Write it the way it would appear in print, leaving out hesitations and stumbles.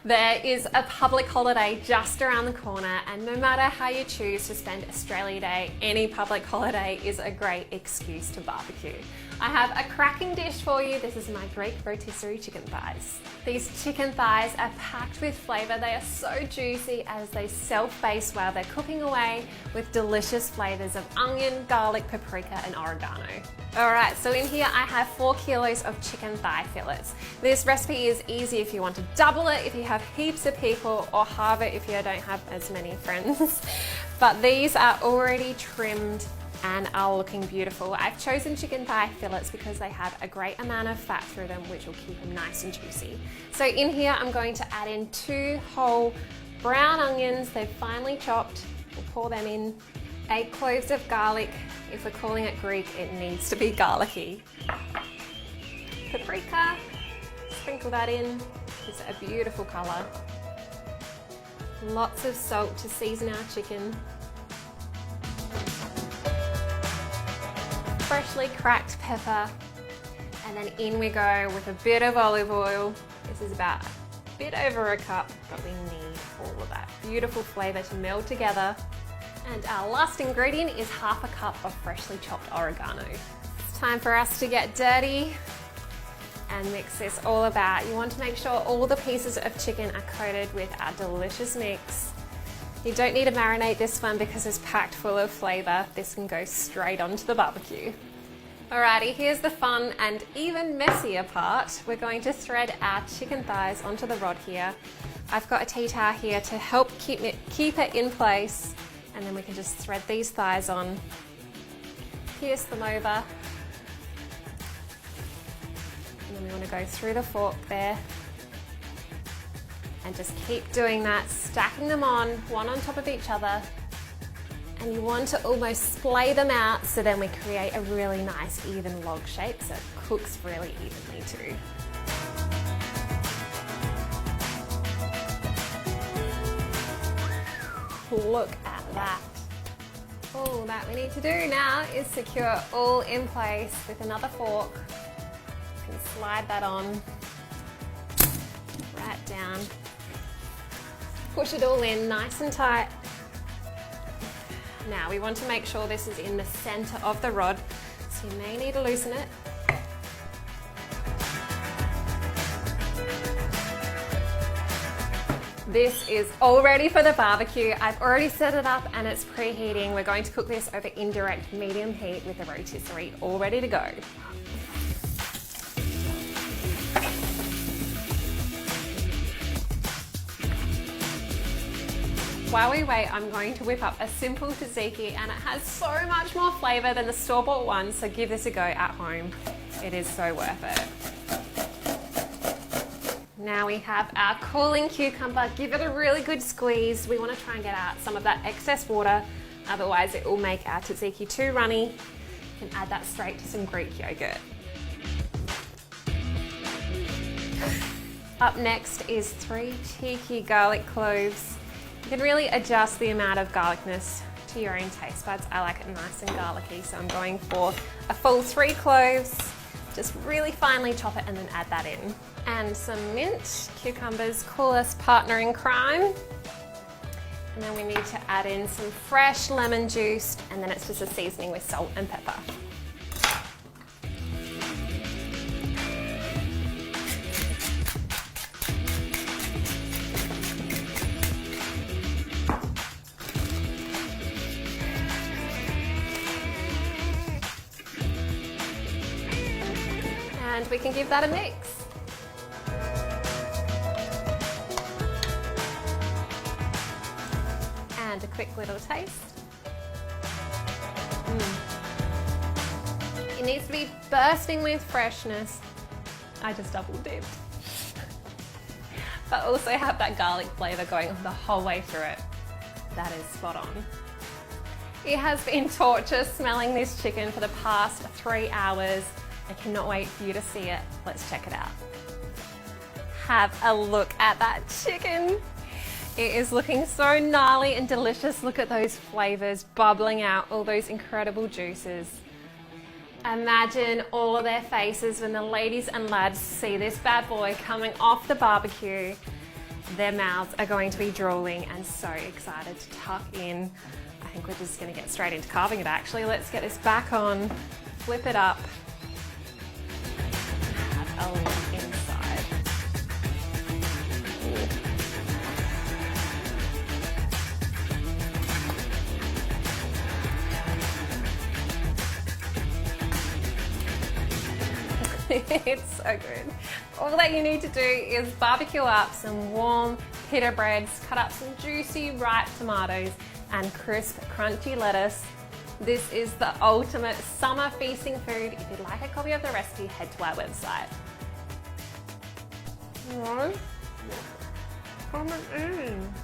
There is a public holiday just around the corner, and no matter how you choose to spend Australia Day, any public holiday is a great excuse to barbecue. I have a cracking dish for you. This is my Greek rotisserie chicken thighs. These chicken thighs are packed with flavour. They are so juicy as they self-baste while they're cooking away with delicious flavours of onion, garlic, paprika and oregano. Alright, so in here I have 4 kilos of chicken thigh fillets. This recipe is easy if you want to double it, if you have heaps of people, or halve it if you don't have as many friends. But these are already trimmed and are looking beautiful. I've chosen chicken thigh fillets because they have a great amount of fat through them, which will keep them nice and juicy. So in here I'm going to add in 2 whole brown onions. They're finely chopped. We'll pour them in. 8 cloves of garlic. If we're calling it Greek, it needs to be garlicky. Paprika, sprinkle that in. It's a beautiful colour. Lots of salt to season our chicken. Freshly cracked pepper, and then in we go with a bit of olive oil. This is about a bit over a cup, but we need all of that beautiful flavour to meld together. And our last ingredient is half a cup of freshly chopped oregano. It's time for us to get dirty and mix this all about. You want to make sure all the pieces of chicken are coated with our delicious mix. You don't need to marinate this one because it's packed full of flavour. This can go straight onto the barbecue. Alrighty, here's the fun and even messier part. We're going to thread our chicken thighs onto the rod here. I've got a tea towel here to help keep it in place, and then we can just thread these thighs on, pierce them over, and then we want to go through the fork there. And just keep doing that, stacking them on, one on top of each other. And you want to almost splay them out so then we create a really nice even log shape so it cooks really evenly too. Look at that. All that we need to do now is secure all in place with another fork. You can slide that on, right down. Push it all in nice and tight. Now we want to make sure this is in the center of the rod, so you may need to loosen it. This is all ready for the barbecue. I've already set it up and it's preheating. We're going to cook this over indirect medium heat with the rotisserie all ready to go. While we wait, I'm going to whip up a simple tzatziki, and it has so much more flavour than the store-bought one, so give this a go at home. It is so worth it. Now we have our cooling cucumber. Give it a really good squeeze. We want to try and get out some of that excess water, otherwise it will make our tzatziki too runny. You can add that straight to some Greek yogurt. Up next is 3 cheeky garlic cloves. You can really adjust the amount of garlicness to your own taste buds. I like it nice and garlicky, so I'm going for a full 3 cloves. Just really finely chop it and then add that in. And some mint, cucumbers, coolest partner in crime. And then we need to add in some fresh lemon juice, and then it's just a seasoning with salt and pepper. And we can give that a mix. And a quick little taste. It needs to be bursting with freshness. I just double dipped. But also have that garlic flavour going the whole way through it. That is spot on. It has been torture smelling this chicken for the past 3 hours. I cannot wait for you to see it. Let's check it out. Have a look at that chicken. It is looking so gnarly and delicious. Look at those flavors bubbling out, all those incredible juices. Imagine all of their faces when the ladies and lads see this bad boy coming off the barbecue. Their mouths are going to be drooling and so excited to tuck in. I think we're just going to get straight into carving it actually. Let's get this back on, flip it up, have a look inside. It's so good. All that you need to do is barbecue up some warm pita breads, cut up some juicy ripe tomatoes and crisp crunchy lettuce. This is the ultimate summer feasting food. If you'd like a copy of the recipe, head to our website. Come in.